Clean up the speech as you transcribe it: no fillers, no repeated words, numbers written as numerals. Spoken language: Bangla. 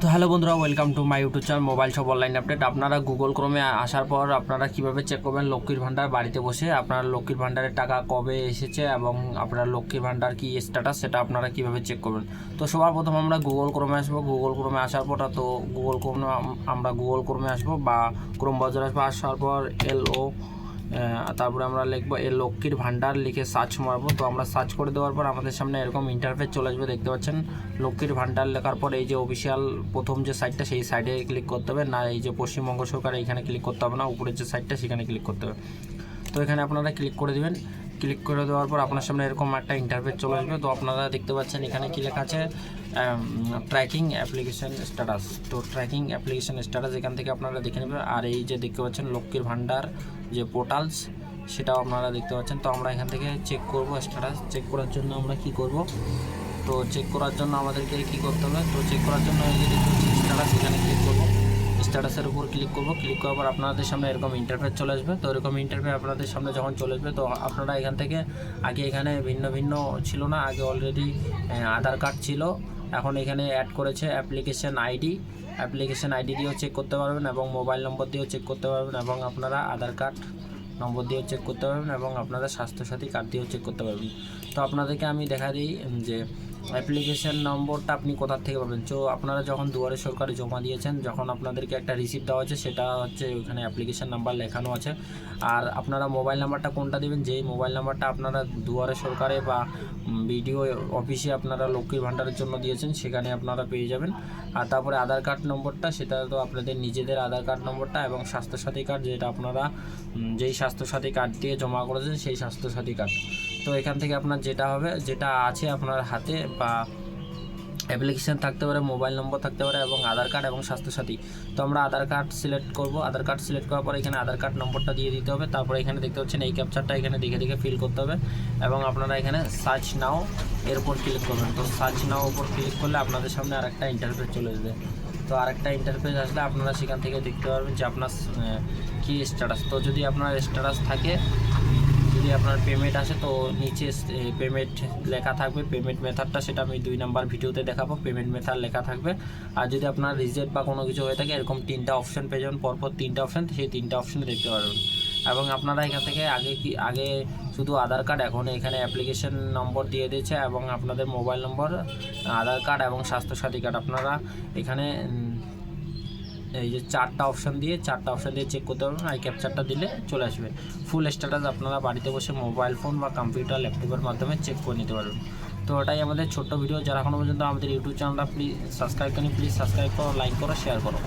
তো হ্যালো বন্ধুরা, welcome to my YouTube channel mobile shop online update. আপনারা গুগল ক্রোমে আসার পর আপনারা কিভাবে চেক করবেন লক্ষ্মীর ভান্ডার বাড়িতে বসে আপনার লক্ষ্মীর ভান্ডারের টাকা কবে এসেছে এবং আপনার লক্ষ্মীর ভান্ডার কি স্ট্যাটাস সেটা আপনারা কিভাবে চেক করবেন। তো সবার প্রথম আমরা গুগল ক্রোমে আসবো। গুগল ক্রোমে আসার পর গুগল ক্রোমে আসবো বা ক্রোম ব্রাউজারে আসার পর তারপরে আমরা লিখবো লক্ষ্মীর ভান্ডার লিখে সার্চ মারবো। তো আমরা সার্চ করে দেওয়ার পর আমাদের সামনে এরকম ইন্টারফেস চলে আসবে, দেখতে পাচ্ছেন। লক্ষ্মীর ভান্ডার লেখার পর এই যে অফিসিয়াল প্রথম যে সাইটটা সেই সাইডে ক্লিক করতে হবে, না এই যে পশ্চিমবঙ্গ সরকার এইখানে ক্লিক করতে হবে না, উপরের যে সাইটটা সেখানে ক্লিক করতে হবে। তো এখানে আপনারা ক্লিক করে দেবেন। ক্লিক করে দেওয়ার পর আপনার সামনে এরকম একটা ইন্টারফেস চলে আসবে। তো আপনারা দেখতে পাচ্ছেন এখানে কি লেখা আছে, ট্র্যাকিং অ্যাপ্লিকেশন স্ট্যাটাস। তো ট্র্যাকিং অ্যাপ্লিকেশন স্ট্যাটাস এখান থেকে আপনারা দেখে নেবেন। আর এই যে দেখতে পাচ্ছেন লক্ষ্মীর ভান্ডার যে পোর্টালস, সেটাও আপনারা দেখতে পাচ্ছেন। তো আমরা এখান থেকে চেক করব স্ট্যাটাস। চেক করার জন্য আমরা কি করব, তো চেক করার জন্য আমাদেরকে কি করতে হবে, তো চেক করার জন্য এই যে দেখতে পাচ্ছেন স্ট্যাটাস, এখানে ক্লিক করব। স্ট্যাটাসের উপর ক্লিক করব। ক্লিক করার পর আপনাদের সামনে এরকম ইন্টারফেস চলে আসবে। তো এরকম ইন্টারফেস আপনাদের সামনে যখন চলে আসবে, তো আপনারা এখান থেকে আগে এখানে ভিন্ন ভিন্ন ছিল না, আগে অলরেডি আধার কার্ড ছিল, এখন এখানে অ্যাড করেছে অ্যাপ্লিকেশন আইডি দিয়েও চেক করতে পারবেন এবং মোবাইল নম্বর দিয়েও চেক করতে পারবেন এবং আপনারা আধার কার্ড নম্বর দিয়েও চেক করতে পারবেন এবং আপনাদের স্বাস্থ্যসাথী কার্ড দিয়েও চেক করতে পারবেন। তো আপনাদেরকে আমি দেখা দিই যে অ্যাপ্লিকেশন নম্বরটা আপনি কোথা থেকে পাবেন। তো আপনারা যখন দুয়ারে সরকারে জমা দিয়েছেন, যখন আপনাদেরকে একটা রিসিপ্ট দেওয়া আছে, সেটা হচ্ছে ওখানে অ্যাপ্লিকেশন নাম্বার লেখানো আছে। আর আপনারা মোবাইল নাম্বারটা কোনটা দেবেন, যেই মোবাইল নাম্বারটা আপনারা দুয়ারে সরকারে বা বিডিও অফিসে আপনারা লক্ষ্মীর ভান্ডারের জন্য দিয়েছেন, সেখানে আপনারা পেয়ে যাবেন। আর তারপরে আধার কার্ড নম্বরটা, সেটা তো আপনাদের নিজেদের আধার কার্ড নম্বরটা এবং স্বাস্থ্যসাথী কার্ড, যেটা আপনারা যেই স্বাস্থ্যসাথী কার্ড দিয়ে জমা করেছেন সেই স্বাস্থ্যসাথী কার্ড। তো এখান থেকে আপনার যেটা আছে আপনার হাতে বা অ্যাপ্লিকেশান থাকতে পারে, মোবাইল নম্বর থাকতে পারে এবং আধার কার্ড এবং স্বাস্থ্যসাথী। তো আমরা আধার কার্ড সিলেক্ট করব। আধার কার্ড সিলেক্ট করার পর এখানে আধার কার্ড নম্বরটা দিয়ে দিতে হবে। তারপরে এখানে দেখতে পাচ্ছেন এই ক্যাপচারটা এখানে দেখে ফিল করতে হবে এবং আপনারা এখানে সার্চ নাও এর উপর ক্লিক করবেন। তো সার্চ নাও উপর ক্লিক করলে আপনাদের সামনে আরেকটা ইন্টারফেস চলে আসবে। তো আরেকটা ইন্টারফেস আসলে আপনারা সেখান থেকে দেখতে পারবেন যে আপনার কী স্ট্যাটাস। তো যদি আপনার স্ট্যাটাস থাকে, যদি আপনার পেমেন্ট আসে, তো নিচে পেমেন্ট লেখা থাকবে। পেমেন্ট মেথডটা সেটা আমি 2 নাম্বার ভিডিওতে দেখাবো, পেমেন্ট মেথড লেখা থাকবে। আর যদি আপনার রিজেক্ট বা কোনো কিছু হয়ে থাকে, এরকম 3টা অপশন পেয়ে যাবেন, পরপর 3টা অপশন, সেই 3টা অপশনে দেখতে পারবেন। এবং আপনারা এখান থেকে আগে শুধু আধার কার্ড, এখন এখানে অ্যাপ্লিকেশন নম্বর দিয়ে দিয়েছে এবং আপনাদের মোবাইল নম্বর, আধার কার্ড এবং স্বাস্থ্যসাথী কার্ড আপনারা এখানে এই যে 4টা অপশান দিয়ে চেক করতে পারবেন। আর ক্যাপচারটা দিলে চলে আসবে ফুল স্ট্যাটাস। আপনারা বাড়িতে বসে মোবাইল ফোন বা কম্পিউটার ল্যাপটপের মাধ্যমে চেক করে নিতে পারবেন। তো ওটাই আমাদের ছোট্ট ভিডিও। যারা এখনও পর্যন্ত আমাদের ইউটিউব চ্যানেলটা প্লিজ সাবস্ক্রাইব করো, লাইক করো, শেয়ার করো।